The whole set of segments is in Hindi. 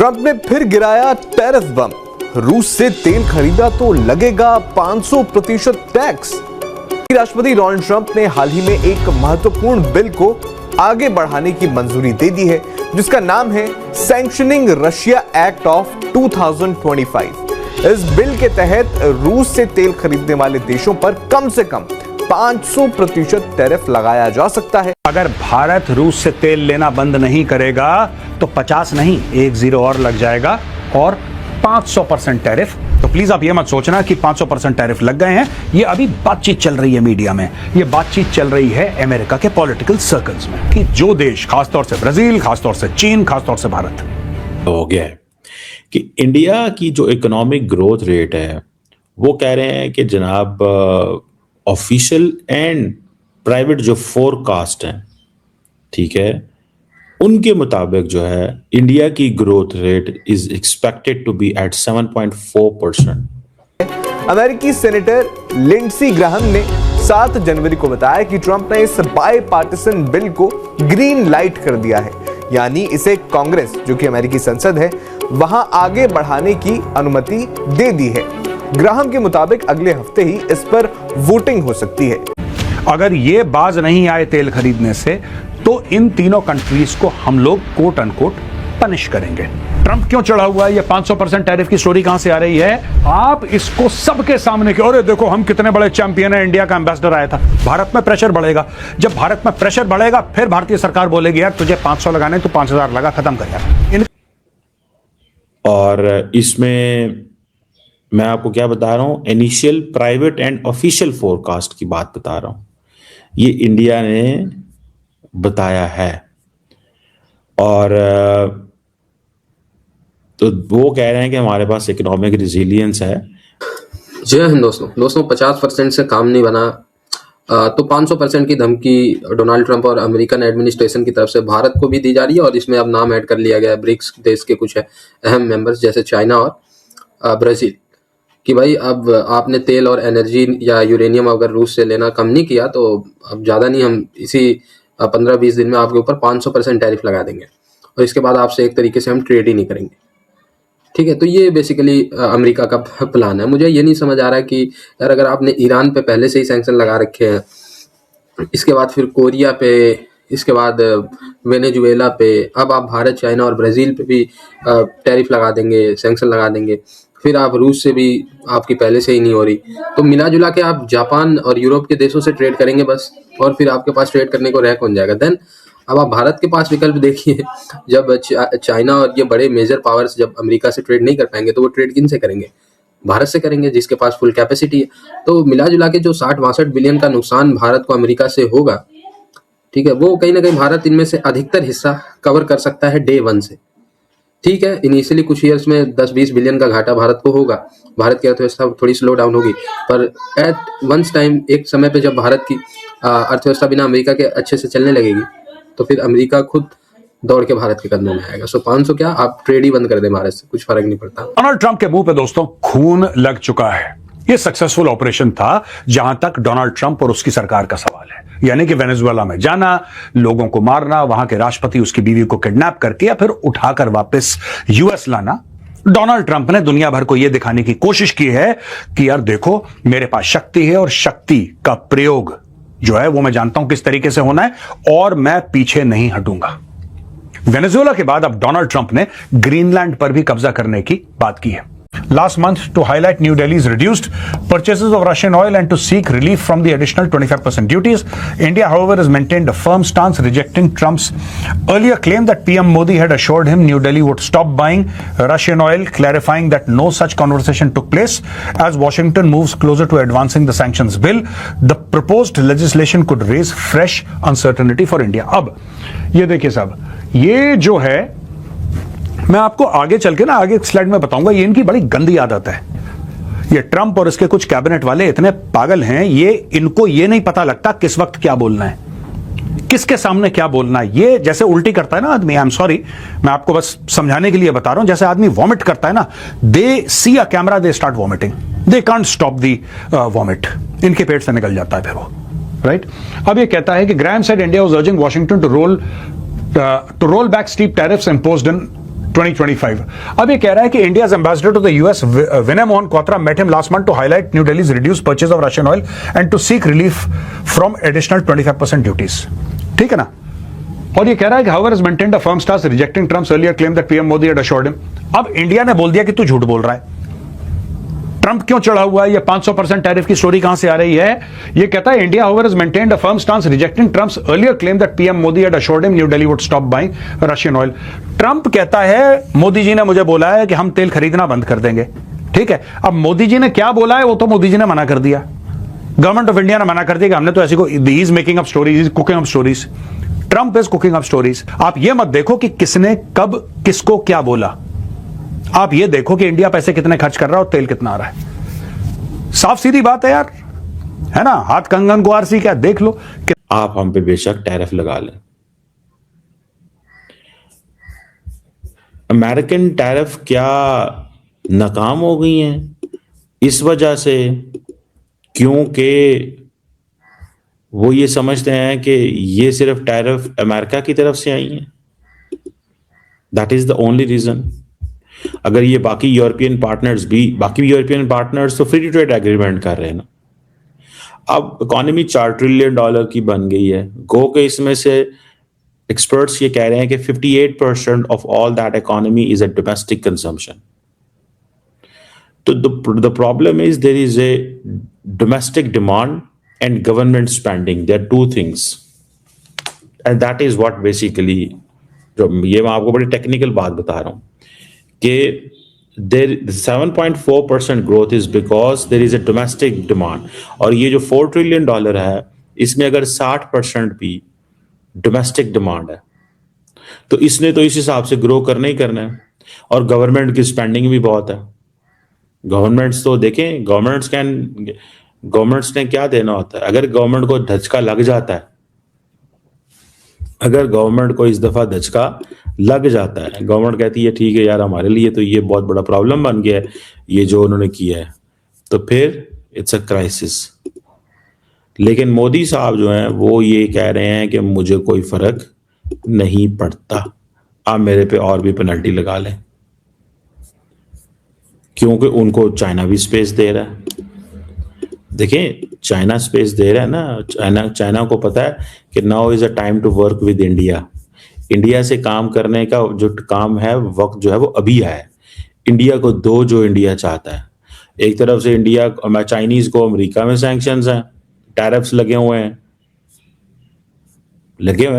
ट्रंप ने फिर गिराया टैरिफ बम। रूस से तेल खरीदा तो लगेगा 500% टैक्स। राष्ट्रपति डोनाल्ड ट्रंप ने हाल ही में एक महत्वपूर्ण बिल को आगे बढ़ाने की मंजूरी दे दी है, जिसका नाम है सैंक्शनिंग रशिया एक्ट ऑफ 2025। इस बिल के तहत रूस से तेल खरीदने वाले देशों पर कम से कम 500% टैरिफ लगाया जा सकता है। अगर भारत रूस से तेल लेना बंद नहीं करेगा तो 50 नहीं 10 और लग जाएगा और 500% टैरिफ। तो प्लीज आप ये मत सोचना कि 500% टैरिफ लग गए हैं। ये अभी बातचीत चल रही है मीडिया में, ये बातचीत चल रही है अमेरिका के पॉलिटिकल सर्कल्स में कि जो देश, खासतौर से ब्राजील, खासतौर से चीन, खासतौर से भारत, हो गया है कि इंडिया की जो इकोनॉमिक ग्रोथ रेट है वो कह रहे हैं कि जनाब ऑफिशियल एंड प्राइवेट जो फोरकास्ट हैं, ठीक है, उनके मुताबिक जो है इंडिया की growth rate is expected to be at 7.4%। अमेरिकी सेनेटर लिंडसी ग्राहम ने 7 जनवरी को बताया कि ट्रंप ने इस बायपार्टिसन बिल को ग्रीन लाइट कर दिया है, यानी इसे कांग्रेस, जो कि अमेरिकी संसद है, वहां आगे बढ़ाने की अनुमति दे दी है। ग्राहम के मुताबिक अगले हफ्ते ही इस पर वोटिंग हो सकती है। अगर ये बाज नहीं आए तेल खरीदने से तो इन तीनों कंट्रीज को हम लोग कोट अनकोट पनिश करेंगे। ट्रंप क्यों चढ़ा हुआ है? ये 500% टैरिफ की स्टोरी कहां से आ रही है? आप इसको सबके सामने कि अरे देखो हम कितने बड़े चैंपियन हैं, इंडिया का एम्बेसडर आया था। भारत में प्रेशर बढ़ेगा। जब भारत में प्रेशर बढ़ेगा फिर भारतीय सरकार बोलेगी यार तुझे 500 लगाने तो 5000 लगा, खत्म कर यार। और इसमें मैं आपको क्या बता रहा हूं, initial private and official forecast की बात बता रहा हूं, ये इंडिया ने बताया है। और तो वो कह रहे हैं कि हमारे पास इकोनॉमिक रिजिलियंस है। जय हिंद दोस्तों 50% से काम नहीं बना तो 500% की धमकी डोनाल्ड ट्रंप और अमेरिकन एडमिनिस्ट्रेशन की तरफ से भारत को भी दी जा रही है। और इसमें अब नाम ऐड कर लिया गया है ब्रिक्स देश के कुछ अहम मेंबर्स जैसे चाइना और ब्राजील, कि भाई अब आपने तेल और एनर्जी या यूरेनियम अगर रूस से लेना कम नहीं किया तो अब ज़्यादा नहीं, हम इसी 15-20 दिन में आपके ऊपर 500% टैरिफ लगा देंगे और इसके बाद आपसे एक तरीके से हम ट्रेड ही नहीं करेंगे। ठीक है, तो ये बेसिकली अमेरिका का प्लान है। मुझे ये नहीं समझ आ रहा है कि यार अगर आपने ईरान पे पहले से ही सैंक्शन लगा रखे हैं, इसके बाद फिर कोरिया पे, इसके बाद वेनेजुएला पे, अब आप भारत, चाइना और ब्राज़ील पे भी टैरिफ लगा देंगे, सैंक्शन लगा देंगे, फिर आप रूस से भी आपकी पहले से ही नहीं हो रही, तो मिला जुला के आप जापान और यूरोप के देशों से ट्रेड करेंगे बस, और फिर आपके पास ट्रेड करने को रह कौन जाएगा। देन अब आप भारत के पास विकल्प देखिए, जब चाइना और ये बड़े मेजर पावर्स जब अमेरिका से ट्रेड नहीं कर पाएंगे तो वो ट्रेड किन से करेंगे? भारत से करेंगे, जिसके पास फुल कैपेसिटी है। तो मिला जुला के जो 60-62 बिलियन का नुकसान भारत को अमेरिका से होगा, ठीक है, वो कहीं ना कहीं भारत इनमें से अधिकतर हिस्सा कवर कर सकता है डे 1 से। ठीक है, इनिशियली कुछ ईयर्स में 10-20 बिलियन का घाटा भारत को होगा, भारत की अर्थव्यवस्था थोड़ी स्लो डाउन होगी, पर एट वंस टाइम, एक समय पे जब भारत की अर्थव्यवस्था बिना अमेरिका के अच्छे से चलने लगेगी तो फिर अमेरिका खुद दौड़ के भारत के कदमों में आएगा। सो 500 क्या, आप ट्रेड ही बंद कर दें भारत से, कुछ फर्क नहीं पड़ता। डोनाल्ड ट्रंप के मुंह पे दोस्तों खून लग चुका है। ये सक्सेसफुल ऑपरेशन था जहां तक डोनाल्ड ट्रंप और उसकी सरकार का सवाल है, यानी कि वेनेजुएला में जाना, लोगों को मारना, वहां के राष्ट्रपति उसकी बीवी को किडनैप करके या फिर उठाकर वापस यूएस लाना। डोनाल्ड ट्रंप ने दुनिया भर को यह दिखाने की कोशिश की है कि यार देखो मेरे पास शक्ति है और शक्ति का प्रयोग जो है वो मैं जानता हूं किस तरीके से होना है और मैं पीछे नहीं हटूंगा। वेनेजुएला के बाद अब डोनाल्ड ट्रंप ने ग्रीनलैंड पर भी कब्जा करने की बात की है। Last month, to highlight New Delhi's reduced purchases of Russian oil and to seek relief from the additional 25% duties, India, however, has maintained a firm stance, rejecting Trump's earlier claim that PM Modi had assured him New Delhi would stop buying Russian oil, clarifying that no such conversation took place. As Washington moves closer to advancing the sanctions bill, the proposed legislation could raise fresh uncertainty for India. अब ये देखिए साहब, ये जो है मैं आपको आगे चल के ना आगे स्लाइड में बताऊंगा, ये इनकी बड़ी गंदी आदत है। ये ट्रंप और इसके कुछ कैबिनेट वाले इतने पागल हैं, ये इनको ये नहीं पता लगता किस वक्त क्या बोलना है, किसके सामने क्या बोलना है। ये जैसे उल्टी करता है ना आदमी, आई एम सॉरी, मैं आपको बस समझाने के लिए बता रहा हूं, जैसे आदमी वॉमिट करता है ना, they see a camera, they start vomiting, they can't stop the vomit, इनके पेट से निकल जाता है फिर वो, राइट। अब ये कहता है कि Graham said India was urging Washington to roll back steep tariffs imposed in 2025. अब ये कह रहा है कि India's ambassador to the US, Vinay Mohan Kwatra, met him last month to highlight New Delhi's reduced purchase of Russian oil and to seek relief from additional 25% duties. ठीक है ना? और ये कह रहा है कि however has maintained a firm stance rejecting Trump's earlier claim that PM Modi had assured him. अब इंडिया ने बोल दिया कि तू झूठ बोल रहा है. ट्रंप क्यों चढ़ा हुआ है? ये 500% टैरिफ की स्टोरी कहां से आ रही है? ये कहता है India however has maintained a firm stance rejecting Trump's earlier claim that PM Modi had assured him New Delhi would stop buying Russian oil. Trump कहता है मोदी जी ने मुझे बोला है कि हम तेल खरीदना बंद कर देंगे. ठीक है, अब मोदी जी ने क्या बोला है वो तो मोदी जी ने मना कर दिया. गवर्नमेंट ऑफ इंडिया ने मना कर दिया कि हमने तो ऐसी कोई, he is making up stories, he is cooking up stories. Trump is cooking up stories. आप ये मत देखो कि किसने कब किसको क्या बोला. आप ये देखो कि इंडिया पैसे कितने खर्च कर रहा है और तेल कितना आ रहा है. साफ सीधी बात है यार, है ना? हाथ कंगन को आरसी क्या, देख लो कि आप हम पे बेशक टैरिफ लगा लें. अमेरिकन टैरिफ क्या नाकाम हो गई हैं इस वजह से क्योंकि वो ये समझते हैं कि ये सिर्फ टैरिफ अमेरिका की तरफ से आई हैं. That is the only reason. अगर ये बाकी यूरोपियन पार्टनर्स तो फ्री ट्रेड एग्रीमेंट कर रहे हैं ना. अब इकोनॉमी $4 ट्रिलियन की बन गई है. गो के इसमें से एक्सपर्ट्स ये कह रहे हैं कि 58% of all that economy is a domestic consumption. तो the problem is there is a domestic demand and government spending. There are two things and that is what basically, जो ये मैं आपको बड़ी टेक्निकल बात बता रहा हूं कि देर 7.4% growth is because there is a domestic demand. और ये जो $4 ट्रिलियन है इसमें अगर 60% भी डोमेस्टिक डिमांड है तो इसने तो इस हिसाब से ग्रो करना ही करना है. और गवर्नमेंट की स्पेंडिंग भी बहुत है. गवर्नमेंट्स तो देखें, गवर्नमेंट्स ने क्या देना होता है. अगर गवर्नमेंट को धचका लग जाता है, अगर गवर्नमेंट को इस दफा धचका लग जाता है, गवर्नमेंट कहती है ठीक है यार हमारे लिए तो ये बहुत बड़ा प्रॉब्लम बन गया है ये जो उन्होंने किया है, तो फिर इट्स अ क्राइसिस. लेकिन मोदी साहब जो हैं वो ये कह रहे हैं कि मुझे कोई फर्क नहीं पड़ता, आप मेरे पे और भी पेनल्टी लगा लें, क्योंकि उनको चाइना भी स्पेस दे रहा है. देखें, चाइना स्पेस दे रहा है ना. चाइना को पता है कि now is a time to work with India. India से काम करने का जो काम है, वक्त जो है वो अभी है. इंडिया को दो जो इंडिया चाहता है. एक तरफ से इंडिया, चाइनीज को अमेरिका में सैंक्शंस हैं, टैरिफ्स लगे हुए हैं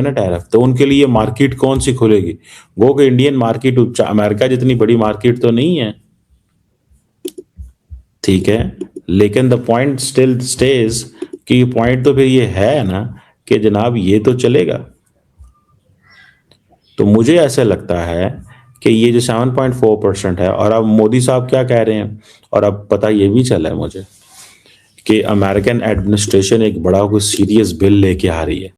ना टैरिफ, तो उनके लिए मार्केट कौन सी खुलेगी? वो कि इंडियन मार्केट अमेरिका जितनी बड़ी मार्केट तो नहीं है, ठीक है, लेकिन द पॉइंट स्टिल स्टेज कि पॉइंट तो फिर ये है ना कि जनाब ये तो चलेगा. तो मुझे ऐसा लगता है कि ये जो 7.4% है, और अब मोदी साहब क्या कह रहे हैं, और अब पता ये भी चला है मुझे कि अमेरिकन एडमिनिस्ट्रेशन एक बड़ा कोई सीरियस बिल लेके आ रही है